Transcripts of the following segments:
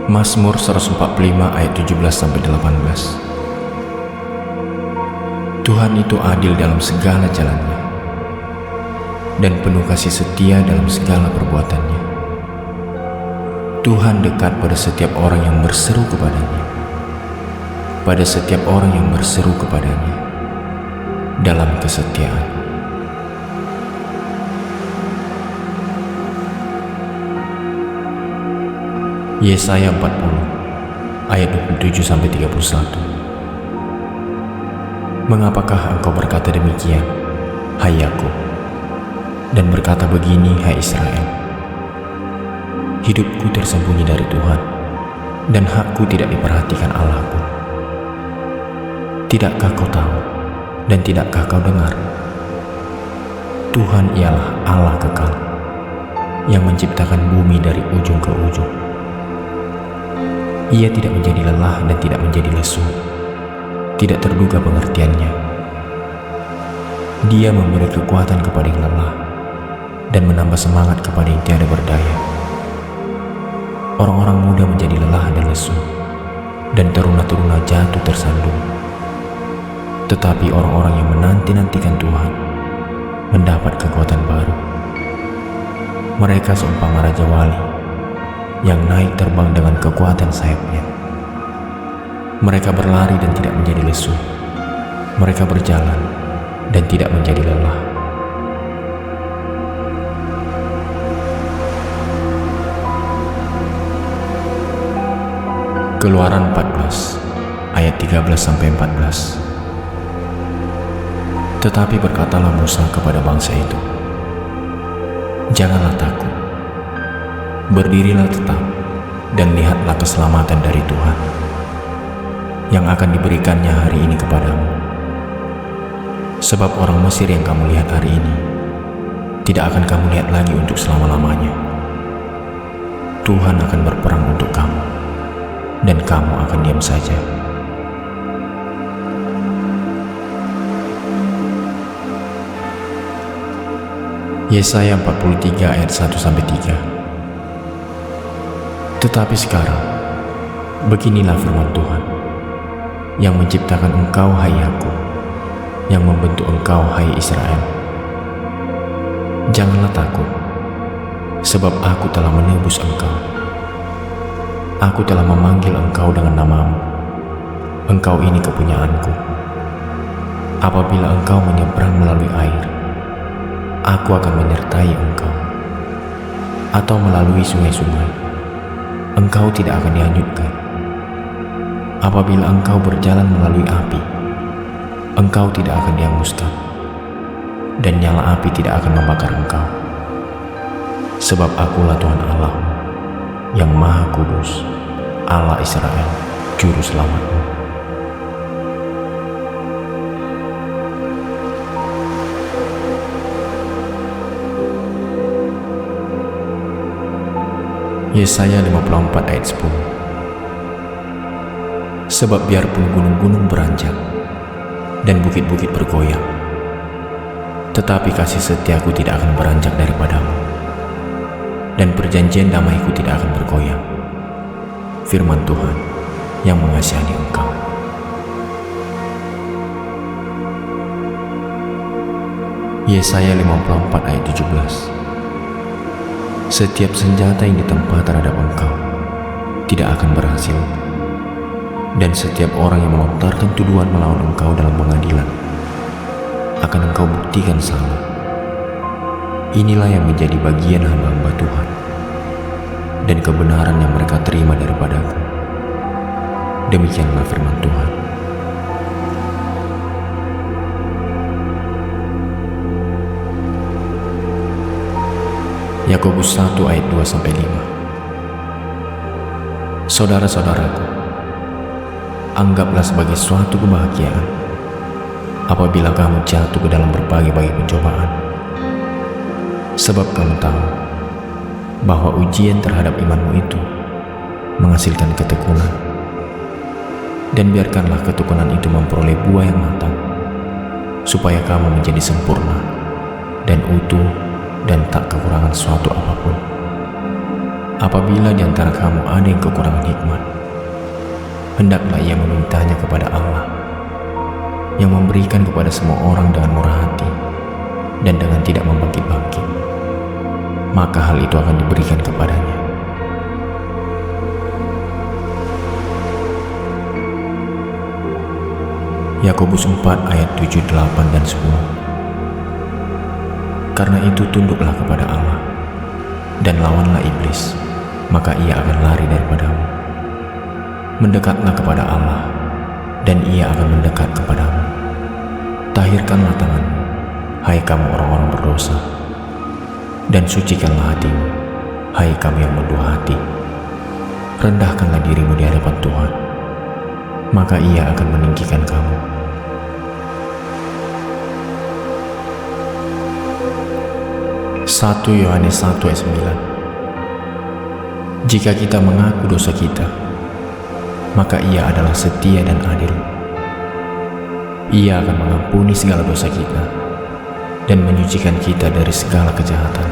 Mazmur 145 ayat 17-18. Tuhan itu adil dalam segala jalannya dan penuh kasih setia dalam segala perbuatannya. Tuhan dekat pada setiap orang yang berseru kepadanya, pada setiap orang yang berseru kepadanya dalam kesetiaan. Yesaya 40 ayat 27-31. Mengapakah engkau berkata demikian, hai Yakub, dan berkata begini, hai Israel? Hidupku tersembunyi dari Tuhan, dan hakku tidak diperhatikan Allahku. Tidakkah kau tahu, dan tidakkah kau dengar? Tuhan ialah Allah kekal, yang menciptakan bumi dari ujung ke ujung. Ia tidak menjadi lelah dan tidak menjadi lesu, tidak terduga pengertiannya. Dia memberi kekuatan kepada yang lelah dan menambah semangat kepada yang tiada berdaya. Orang-orang muda menjadi lelah dan lesu, dan teruna-teruna jatuh tersandung. Tetapi orang-orang yang menanti-nantikan Tuhan mendapat kekuatan baru. Mereka seumpama Raja Wali yang naik terbang dengan kekuatan sayapnya. Mereka berlari dan tidak menjadi lesu. Mereka berjalan dan tidak menjadi lelah. Keluaran 14 ayat 13-14. Tetapi berkatalah Musa kepada bangsa itu, janganlah takut, berdirilah tetap dan lihatlah keselamatan dari Tuhan yang akan diberikannya hari ini kepadamu. Sebab orang Mesir yang kamu lihat hari ini tidak akan kamu lihat lagi untuk selama-lamanya. Tuhan akan berperang untuk kamu, dan kamu akan diam saja. Yesaya 43 ayat 1-3. Tetapi sekarang, beginilah firman Tuhan, yang menciptakan engkau, hai Yakub, yang membentuk engkau, hai Israel. Janganlah takut, sebab aku telah menebus engkau. Aku telah memanggil engkau dengan namamu. Engkau ini kepunyaanku. Apabila engkau menyeberang melalui air, aku akan menyertai engkau. Atau melalui sungai-sungai, engkau tidak akan dihanyutkan. Apabila engkau berjalan melalui api, engkau tidak akan dihanguskan, dan nyala api tidak akan membakar engkau. Sebab akulah Tuhan Allah yang Maha Kudus, Allah Israel, Juru Selamatmu. Yesaya 54 ayat 10. Sebab biarpun gunung-gunung beranjak dan bukit-bukit bergoyang, tetapi kasih setiaku tidak akan beranjak daripadamu, dan perjanjian damaiku tidak akan bergoyang. Firman Tuhan yang mengasihani engkau. Yesaya 54 ayat 17. Setiap senjata yang ditempa terhadap engkau tidak akan berhasil, dan setiap orang yang melontarkan tuduhan melawan engkau dalam pengadilan akan engkau buktikan salah. Inilah yang menjadi bagian hamba-hamba Tuhan dan kebenaran yang mereka terima daripadaku. Demikianlah firman Tuhan. Yakobus 1 ayat 2-5. Saudara-saudaraku, anggaplah sebagai suatu kebahagiaan apabila kamu jatuh ke dalam berbagai-bagai pencobaan. Sebab kamu tahu bahwa ujian terhadap imanmu itu menghasilkan ketekunan. Dan biarkanlah ketekunan itu memperoleh buah yang matang, supaya kamu menjadi sempurna dan utuh dan tak kekurangan suatu apapun. Apabila di antara kamu ada yang kekurangan hikmat, hendaklah ia memintanya kepada Allah, yang memberikan kepada semua orang dengan murah hati dan dengan tidak membangkit-bangkit, maka hal itu akan diberikan kepadanya. Yakobus 4 ayat 7, 8, dan 10. Karena itu tunduklah kepada Allah dan lawanlah iblis, maka ia akan lari daripadamu. Mendekatlah kepada Allah dan ia akan mendekat kepadamu. Tahirkanlah tanganmu, hai kamu orang-orang berdosa, dan sucikanlah hatimu, hai kamu yang mendua hati. Rendahkanlah dirimu di hadapan Tuhan, maka ia akan meninggikan kamu. Yohanes 1 ayat 9. Jika kita mengaku dosa kita, maka ia adalah setia dan adil. Ia akan mengampuni segala dosa kita dan menyucikan kita dari segala kejahatan.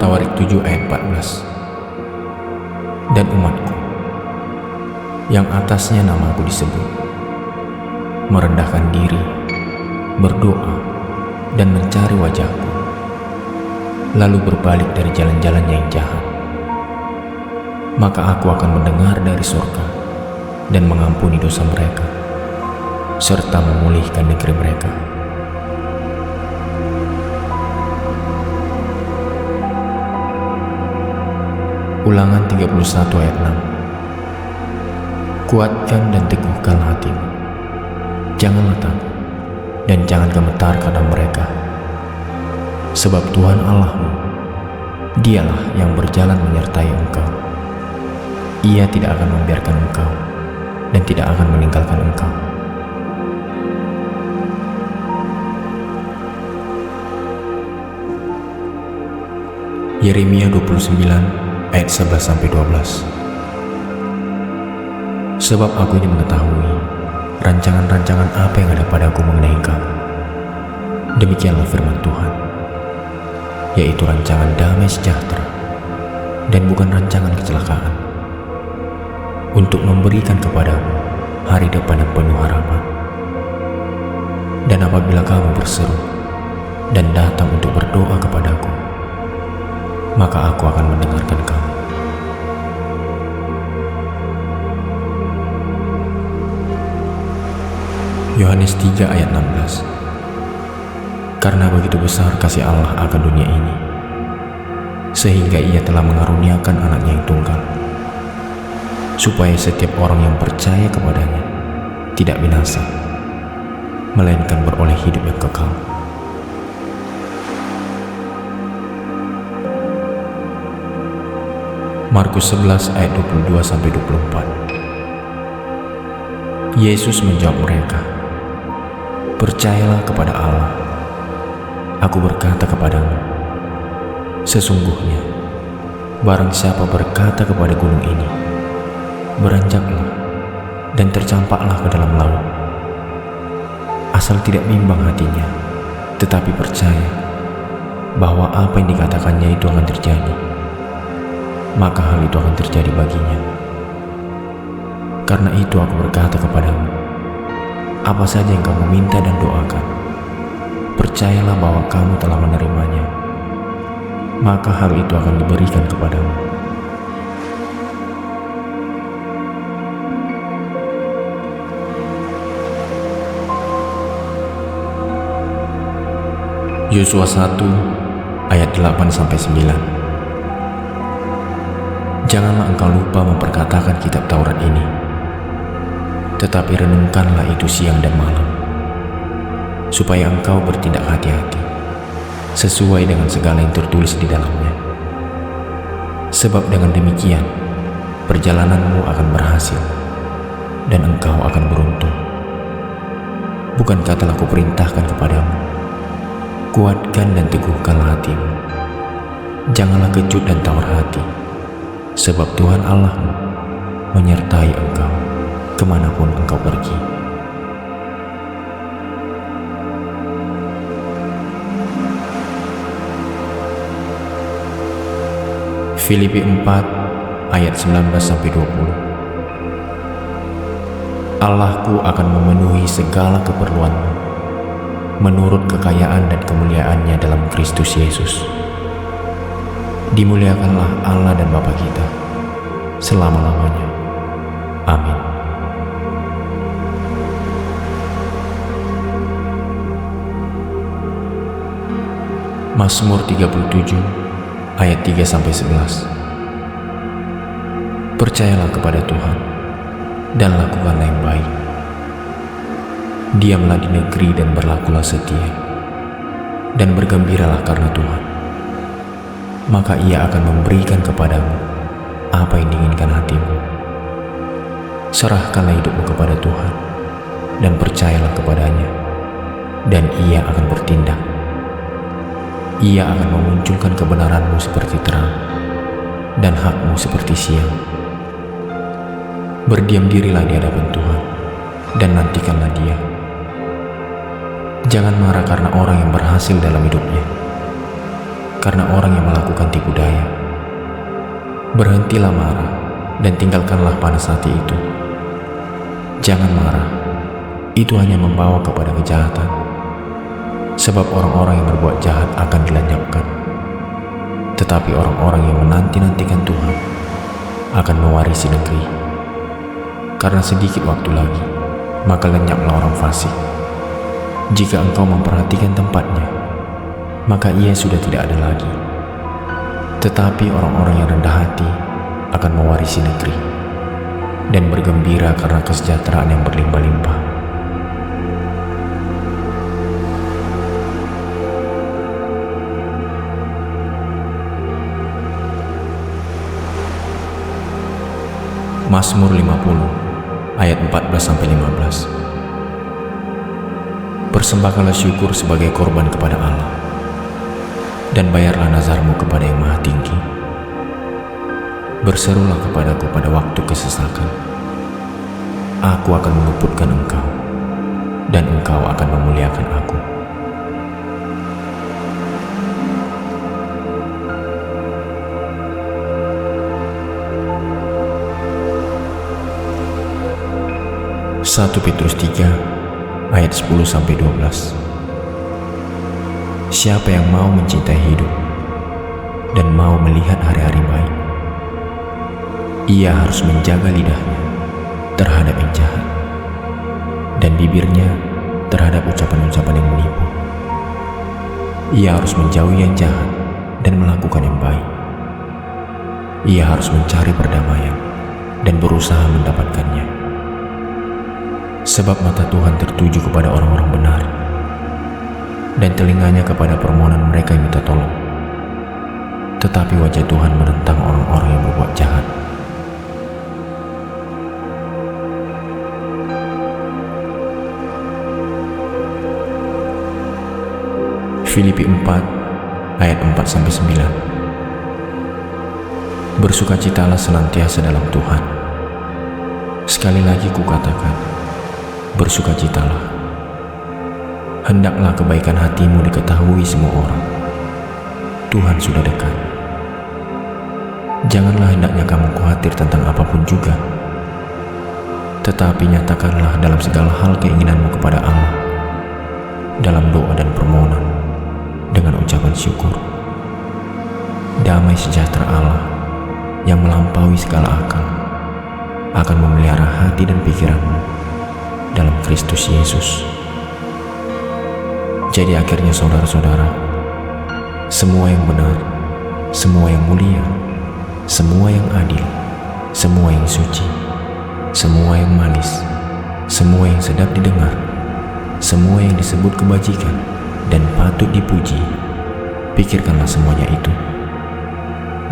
Tawarik 7 ayat 14. Dan umatku, yang atasnya namaku disebut, merendahkan diri, berdoa, dan mencari wajahku, lalu berbalik dari jalan-jalannya yang jahat, maka aku akan mendengar dari surga dan mengampuni dosa mereka, serta memulihkan negeri mereka. Ulangan 31 ayat 6. Kuatkan dan teguhkanlah hatimu, janganlah takut dan jangan gemetar karena mereka, sebab Tuhan Allahmu, Dialah yang berjalan menyertai engkau. Ia tidak akan membiarkan engkau dan tidak akan meninggalkan engkau. Yeremia 29 ayat 11-12. Sebab aku ini mengetahui rancangan-rancangan apa yang ada padaku mengenai kamu. Demikianlah firman Tuhan, yaitu rancangan damai sejahtera dan bukan rancangan kecelakaan, untuk memberikan kepadamu hari depan yang penuh harapan. Dan apabila kamu berseru dan datang untuk berdoa kepadaku, maka aku akan mendengarkan kamu. Yohanes 3 ayat 16. Karena begitu besar kasih Allah akan dunia ini, sehingga ia telah mengaruniakan anaknya yang tunggal, supaya setiap orang yang percaya kepadanya tidak binasa, melainkan beroleh hidup yang kekal. Markus 11 ayat 22-24. Yesus menjawab mereka, percayalah kepada Allah. Aku berkata kepadamu, sesungguhnya barang siapa berkata kepada gunung ini, beranjaklah dan tercampaklah ke dalam laut, asal tidak bimbang hatinya, tetapi percaya bahwa apa yang dikatakannya itu akan terjadi, maka hal itu akan terjadi baginya. Karena itu aku berkata kepadamu, apa saja yang kamu minta dan doakan, percayalah bahwa kamu telah menerimanya, maka hal itu akan diberikan kepadamu. Yosua 1 ayat 8-9. Janganlah engkau lupa memperkatakan kitab Taurat ini, tetapi renungkanlah itu siang dan malam, supaya engkau bertindak hati-hati sesuai dengan segala yang tertulis di dalamnya. Sebab dengan demikian perjalananmu akan berhasil dan engkau akan beruntung. Bukankah telah kuperintahkan kepadamu, kuatkan dan teguhkanlah hatimu, janganlah kecut dan tawar hati, sebab Tuhan Allahmu menyertai engkau kemanapun engkau pergi. Filipi 4 ayat 19-20. Allahku akan memenuhi segala keperluanmu menurut kekayaan dan kemuliaannya dalam Kristus Yesus. Dimuliakanlah Allah dan Bapa kita selama-lamanya. Amin. Mazmur 37 ayat 3-11. Percayalah kepada Tuhan dan lakukanlah yang baik. Diamlah di negeri dan berlakulah setia, dan bergembiralah karena Tuhan. Maka Ia akan memberikan kepadamu apa yang diinginkan hatimu. Serahkanlah hidupmu kepada Tuhan dan percayalah kepadanya, dan Ia akan bertindak. Ia akan memunculkan kebenaranmu seperti terang dan hakmu seperti siang. Berdiam dirilah di hadapan Tuhan dan nantikanlah Dia. Jangan marah karena orang yang berhasil dalam hidupnya, karena orang yang melakukan tipu daya. Berhentilah marah dan tinggalkanlah panas hati itu. Jangan marah, itu hanya membawa kepada kejahatan. Sebab orang-orang yang berbuat jahat akan dilenyapkan, tetapi orang-orang yang menanti-nantikan Tuhan akan mewarisi negeri. Karena sedikit waktu lagi, maka lenyaplah orang fasik. Jika engkau memperhatikan tempatnya, maka ia sudah tidak ada lagi. Tetapi orang-orang yang rendah hati akan mewarisi negeri dan bergembira karena kesejahteraan yang berlimpah-limpah. Mazmur 50 ayat 14-15. Persembahkanlah syukur sebagai korban kepada Allah, dan bayarlah nazarmu kepada Yang Maha Tinggi. Berserulah kepadaku pada waktu kesesakan. Aku akan meluputkan engkau, dan engkau akan memuliakan aku. Satu Petrus 3 ayat 10-12. Siapa yang mau mencintai hidup dan mau melihat hari-hari baik, ia harus menjaga lidahnya terhadap yang jahat dan bibirnya terhadap ucapan-ucapan yang menipu. Ia harus menjauhi yang jahat dan melakukan yang baik. Ia harus mencari perdamaian dan berusaha mendapatkannya. Sebab mata Tuhan tertuju kepada orang-orang benar, dan telinganya kepada permohonan mereka yang minta tolong. Tetapi wajah Tuhan menentang orang-orang yang berbuat jahat. Filipi 4 ayat 4-9. Bersukacitalah senantiasa dalam Tuhan. Sekali lagi kukatakan, bersukacitalah. Hendaklah kebaikan hatimu diketahui semua orang. Tuhan sudah dekat. Janganlah hendaknya kamu khawatir tentang apapun juga, tetapi nyatakanlah dalam segala hal keinginanmu kepada Allah, dalam doa dan permohonan, dengan ucapan syukur. Damai sejahtera Allah yang melampaui segala akal akan memelihara hati dan pikiranmu dalam Kristus Yesus. Jadi akhirnya saudara-saudara, semua yang benar, semua yang mulia, semua yang adil, semua yang suci, semua yang manis, semua yang sedap didengar, semua yang disebut kebajikan dan patut dipuji, pikirkanlah semuanya itu.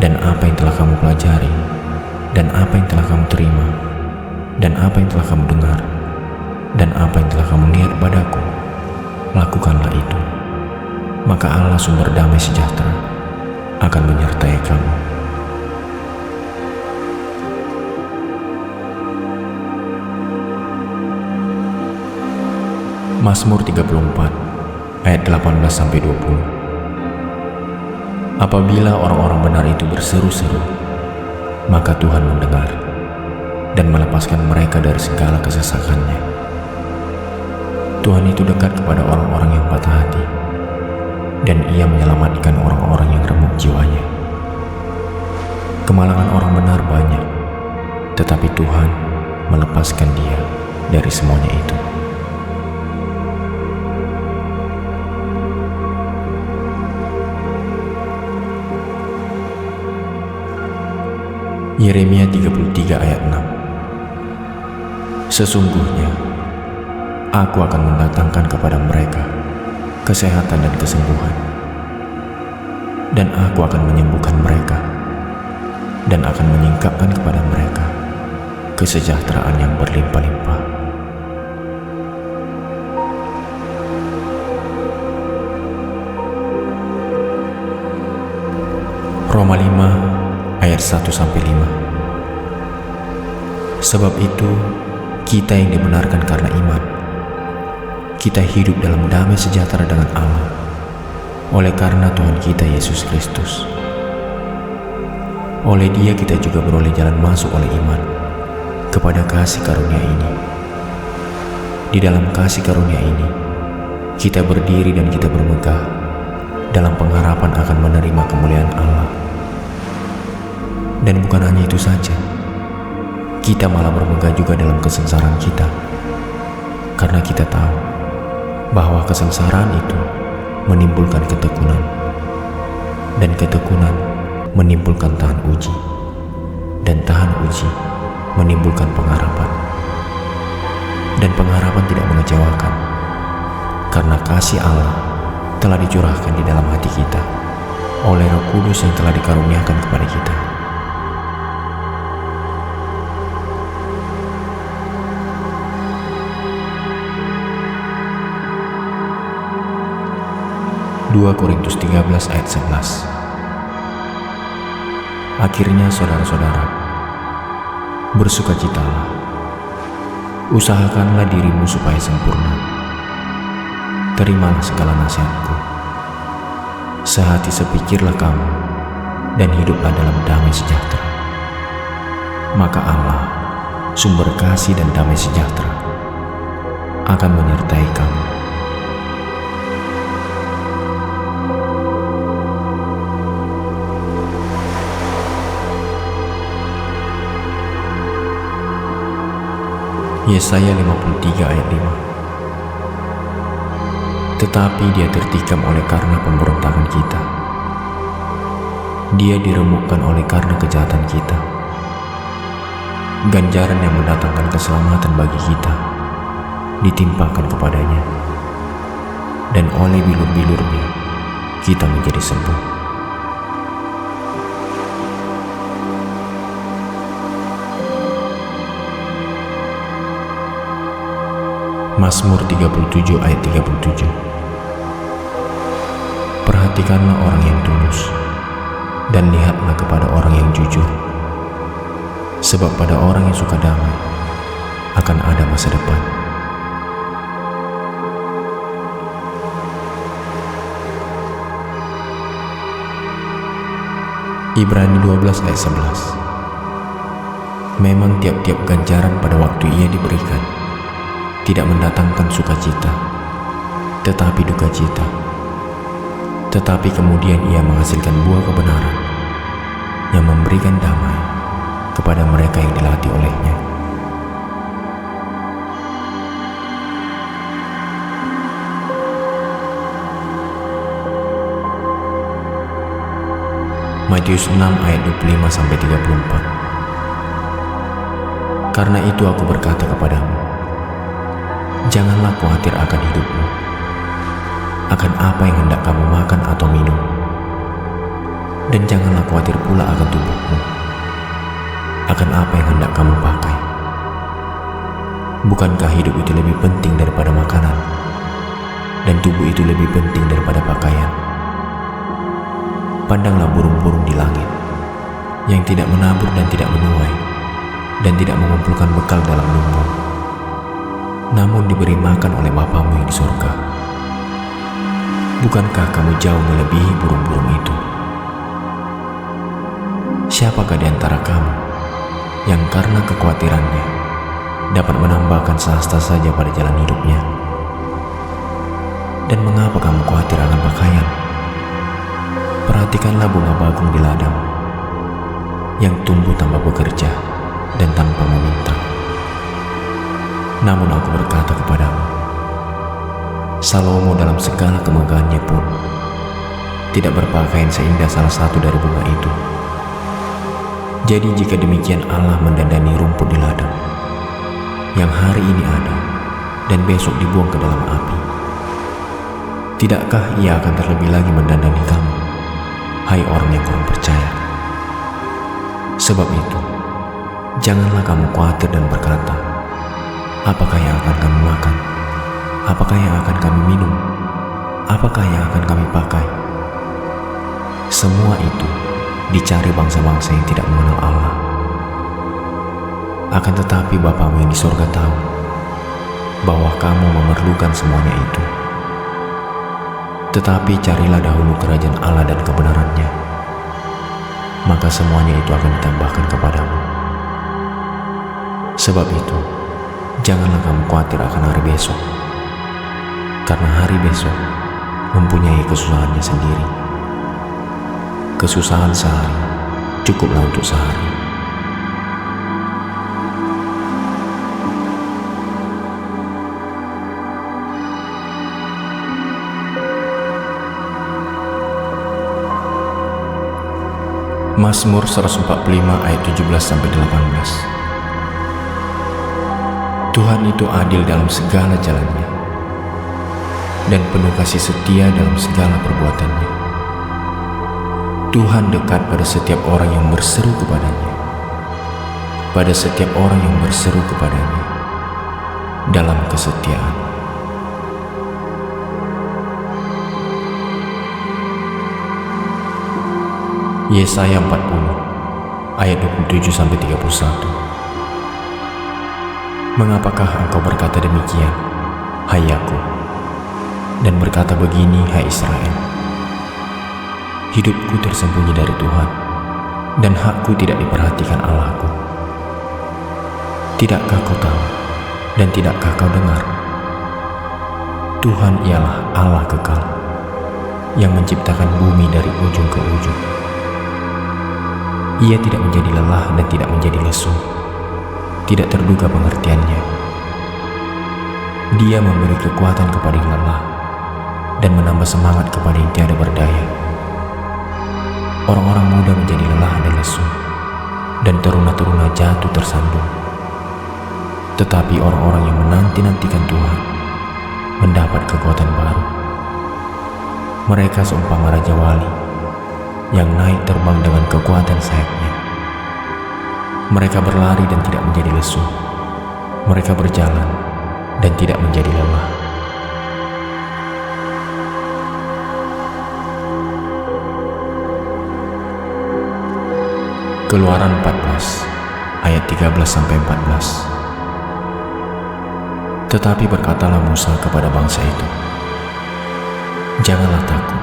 Dan apa yang telah kamu pelajari, dan apa yang telah kamu terima, dan apa yang telah kamu dengar, dan apa yang telah kamu lihat padaku, lakukanlah itu. Maka Allah sumber damai sejahtera akan menyertai kamu. Mazmur 34 ayat 18-20. Apabila orang-orang benar itu berseru-seru, maka Tuhan mendengar dan melepaskan mereka dari segala kesesakannya. Tuhan itu dekat kepada orang-orang yang patah hati, dan Ia menyelamatkan orang-orang yang remuk jiwanya. Kemalangan orang benar banyak, tetapi Tuhan melepaskan dia dari semuanya itu. Yeremia 33 ayat 6. Sesungguhnya aku akan mendatangkan kepada mereka kesehatan dan kesembuhan, dan aku akan menyembuhkan mereka, dan akan menyingkapkan kepada mereka kesejahteraan yang berlimpah-limpah. Roma 5 ayat 1-5. Sebab itu, kita yang dibenarkan karena iman, kita hidup dalam damai sejahtera dengan Allah, oleh karena Tuhan kita Yesus Kristus. Oleh Dia kita juga beroleh jalan masuk oleh iman kepada kasih karunia ini. Di dalam kasih karunia ini, kita berdiri dan kita bermegah dalam pengharapan akan menerima kemuliaan Allah. Dan bukan hanya itu saja, kita malah bermegah juga dalam kesengsaraan kita, karena kita tahu bahwa kesengsaraan itu menimbulkan ketekunan, dan ketekunan menimbulkan tahan uji, dan tahan uji menimbulkan pengharapan. Dan pengharapan tidak mengecewakan, karena kasih Allah telah dicurahkan di dalam hati kita oleh Roh Kudus yang telah dikaruniakan kepada kita. (2 Korintus 13 ayat 11). Akhirnya saudara-saudara, bersukacitalah, usahakanlah dirimu supaya sempurna, terimalah segala nasihatku, sehati sepikirlah kamu, dan hiduplah dalam damai sejahtera. Maka Allah, sumber kasih dan damai sejahtera, akan menyertai kamu. Yesaya 53 ayat 5. Tetapi dia tertikam oleh karena pemberontakan kita, dia diremukkan oleh karena kejahatan kita. Ganjaran yang mendatangkan keselamatan bagi kita ditimpakan kepadanya, dan oleh bilur-bilurnya kita menjadi sembuh. Mazmur 37 ayat 37. Perhatikanlah orang yang tulus, dan lihatlah kepada orang yang jujur, sebab pada orang yang suka damai akan ada masa depan. Ibrani 12 ayat 11. Memang tiap-tiap ganjaran pada waktu ia diberikan tidak mendatangkan sukacita, tetapi duka cita. Tetapi kemudian ia menghasilkan buah kebenaran yang memberikan damai kepada mereka yang dilatih olehnya. Matius 6 ayat 25-34. Karena itu aku berkata kepadamu, janganlah khawatir akan hidupmu, akan apa yang hendak kamu makan atau minum, dan janganlah khawatir pula akan tubuhmu, akan apa yang hendak kamu pakai. Bukankah hidup itu lebih penting daripada makanan, dan tubuh itu lebih penting daripada pakaian? Pandanglah burung-burung di langit, yang tidak menabur dan tidak menuai, dan tidak mengumpulkan bekal dalam lumbung, namun diberi makan oleh Bapamu yang di surga. Bukankah kamu jauh melebihi burung-burung itu? siapakah di antara kamu yang karena kekhawatirannya dapat menambahkan sehasta saja pada jalan hidupnya? Dan mengapa kamu khawatir akan pakaian? Perhatikanlah bunga bagong di ladang yang tumbuh tanpa bekerja dan tanpa meminta. Namun aku berkata kepadamu, Salomo dalam segala kemegahannya pun tidak berpakaian seindah salah satu dari bunga itu. Jadi jika demikian Allah mendandani rumput di ladang yang hari ini ada dan besok dibuang ke dalam api, tidakkah Ia akan terlebih lagi mendandani kamu, hai orang yang kurang percaya? Sebab itu, janganlah kamu khawatir dan berkata, apakah yang akan kami makan? Apakah yang akan kami minum? Apakah yang akan kami pakai? Semua itu dicari bangsa-bangsa yang tidak mengenal Allah. Akan tetapi Bapamu yang di sorga tahu bahwa kamu memerlukan semuanya itu. Tetapi carilah dahulu kerajaan Allah dan kebenarannya, maka semuanya itu akan ditambahkan kepadamu. Sebab itu, janganlah kamu khawatir akan hari besok, karena hari besok mempunyai kesusahannya sendiri. Kesusahan sehari cukuplah untuk sehari. Mazmur 145 ayat 17-18. Tuhan itu adil dalam segala jalannya dan penuh kasih setia dalam segala perbuatannya. Tuhan dekat pada setiap orang yang berseru kepadanya, pada setiap orang yang berseru kepadanya dalam kesetiaan. Yesaya 40 ayat 27-31. Mengapakah engkau berkata demikian, hai Yakub, dan berkata begini, hai Israel? Hidupku tersembunyi dari Tuhan, dan hakku tidak diperhatikan Allahku. Tidakkah kau tahu, dan tidakkah kau dengar? Tuhan ialah Allah kekal, yang menciptakan bumi dari ujung ke ujung. Ia tidak menjadi lelah dan tidak menjadi lesu, tidak terduga pengertiannya. Dia memberi kekuatan kepada yang lelah dan menambah semangat kepada yang tiada berdaya. Orang-orang muda menjadi lelah dan lesu, dan teruna-teruna jatuh tersandung. Tetapi orang-orang yang menanti-nantikan Tuhan mendapat kekuatan baru. Mereka seumpama raja wali yang naik terbang dengan kekuatan sayapnya. Mereka berlari dan tidak menjadi lesu. Mereka berjalan dan tidak menjadi lelah. Keluaran 14 ayat 13-14. Tetapi berkatalah Musa kepada bangsa itu, janganlah takut,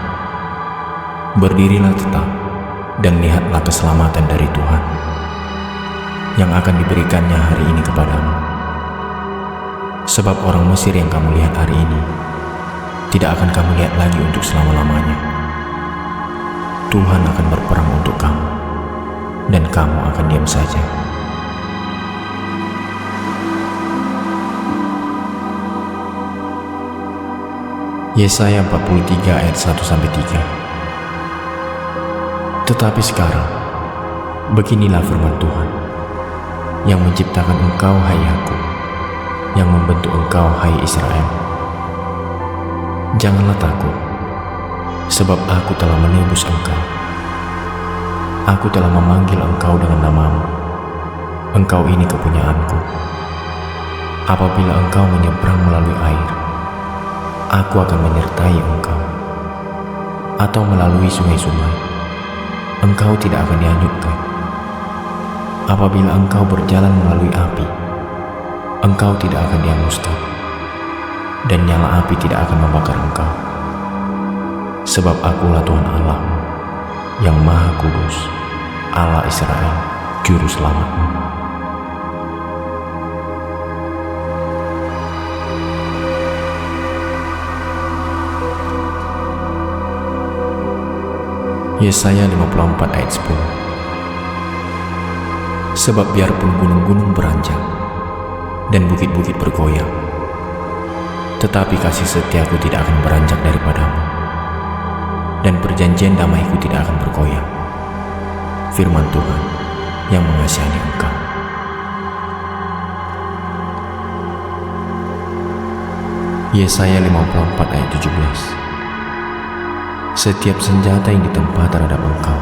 berdirilah tetap dan lihatlah keselamatan dari Tuhan yang akan diberikannya hari ini kepadamu. Sebab orang Mesir yang kamu lihat hari ini tidak akan kamu lihat lagi untuk selama-lamanya. Tuhan akan berperang untuk kamu, dan kamu akan diam saja. Yesaya 43 ayat 1-3. Tetapi sekarang, beginilah firman Tuhan, yang menciptakan engkau, hai Yakub, yang membentuk engkau, hai Israel. Janganlah takut, sebab aku telah menebus engkau. Aku telah memanggil engkau dengan namamu. Engkau ini kepunyaanku. Apabila engkau menyeberang melalui air, aku akan menyertai engkau. Atau melalui sungai-sungai, engkau tidak akan dihanyutkan. Apabila engkau berjalan melalui api, engkau tidak akan dihanguskan, dan nyala api tidak akan membakar engkau. Sebab akulah Tuhan Allahmu, yang Maha Kudus, Allah Israel, Juru Selamatmu. Yesaya 54 ayat 10. Sebab biarpun gunung-gunung beranjak dan bukit-bukit bergoyang, tetapi kasih setiaku tidak akan beranjak daripadamu, dan perjanjian damaiku tidak akan bergoyang. Firman Tuhan yang mengasihani engkau. Yesaya 54 ayat 17. Setiap senjata yang ditempa terhadap engkau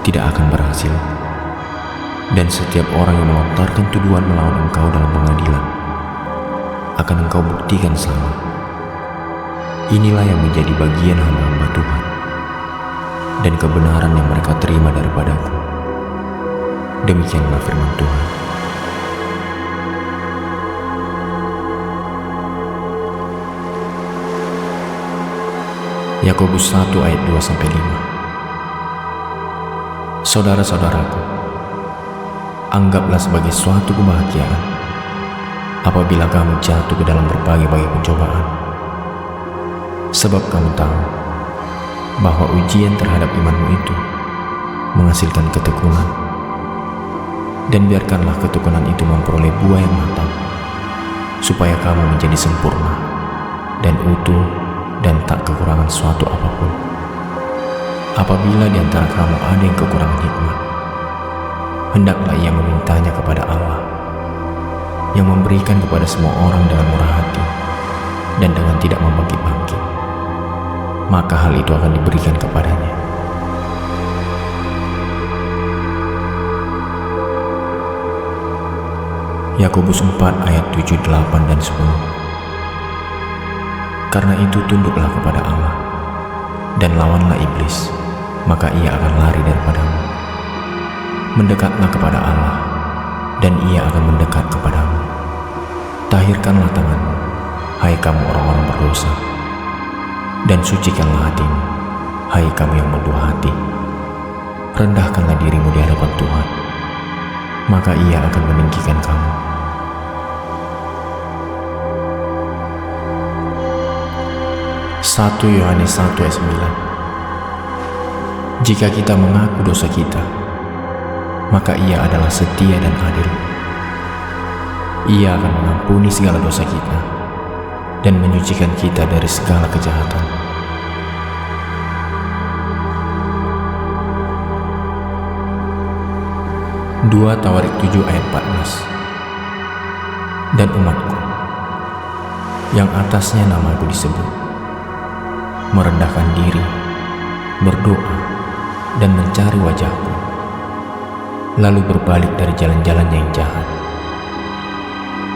tidak akan berhasil, dan setiap orang yang melontarkan tuduhan melawan engkau dalam pengadilan akan engkau buktikan salah. Inilah yang menjadi bagian hamba-hamba Tuhan dan kebenaran yang mereka terima daripadaku. Demikianlah firman Tuhan. Yakobus 1 ayat 2-5. Saudara-saudaraku, anggaplah sebagai suatu kebahagiaan apabila kamu jatuh ke dalam berbagai-bagai pencobaan, sebab kamu tahu bahwa ujian terhadap imanmu itu menghasilkan ketekunan. Dan biarkanlah ketekunan itu memperoleh buah yang matang, supaya kamu menjadi sempurna dan utuh dan tak kekurangan suatu apapun. Apabila di antara kamu ada yang kekurangan hikmat, hendaklah ia memintanya kepada Allah, yang memberikan kepada semua orang dengan murah hati dan dengan tidak membangkit-bangkit, maka hal itu akan diberikan kepadanya. Yakobus 4 ayat 7, 8, dan 10. Karena itu tunduklah kepada Allah dan lawanlah iblis, maka ia akan lari daripadamu. Mendekatlah kepada Allah dan ia akan mendekat kepadamu. Tahirkanlah tanganmu, hai kamu orang-orang berdosa, dan sucikanlah hatimu, hai kamu yang berdua hati. Rendahkanlah dirimu di hadapan Tuhan, maka ia akan meninggikan kamu. Yohanes 1 ayat 9. Jika kita mengaku dosa kita, maka ia adalah setia dan adil. Ia akan mengampuni segala dosa kita dan menyucikan kita dari segala kejahatan. Tawarik 7 ayat 14. Dan umatku yang atasnya namaku disebut merendahkan diri, berdoa, dan mencari wajahku, lalu berbalik dari jalan-jalannya yang jahat,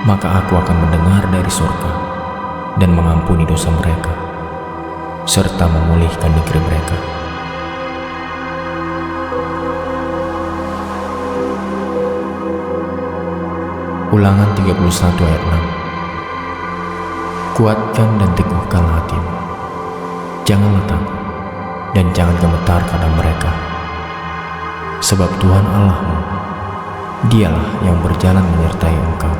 maka aku akan mendengar dari surga dan mengampuni dosa mereka, serta memulihkan negeri mereka. Ulangan 31 ayat 6. Kuatkan dan teguhkan hatimu. Janganlah takut dan jangan gemetar karena mereka, sebab Tuhan Allahmu, Dialah yang berjalan menyertai engkau.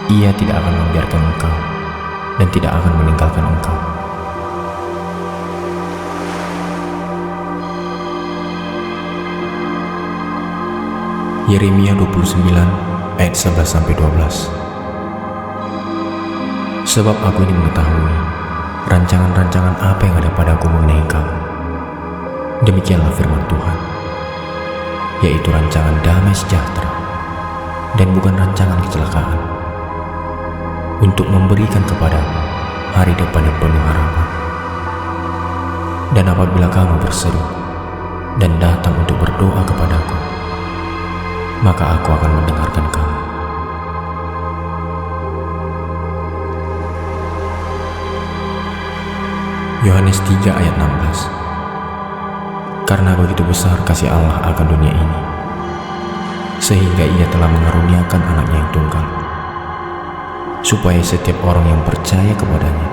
Ia tidak akan membiarkan engkau dan tidak akan meninggalkan engkau. Yeremia 29 ayat 11-12. Sebab aku ini mengetahui rancangan-rancangan apa yang ada padaku mengenai kamu. Demikianlah firman Tuhan, yaitu rancangan damai sejahtera dan bukan rancangan kecelakaan, untuk memberikan kepadamu hari depan yang penuh harapan. Dan apabila kamu berseru dan datang untuk berdoa kepadaku, maka aku akan mendengarkan kamu. Yohanes 3 ayat 16. Karena begitu besar kasih Allah akan dunia ini, sehingga ia telah mengaruniakan anaknya yang tunggal, supaya setiap orang yang percaya kepadanya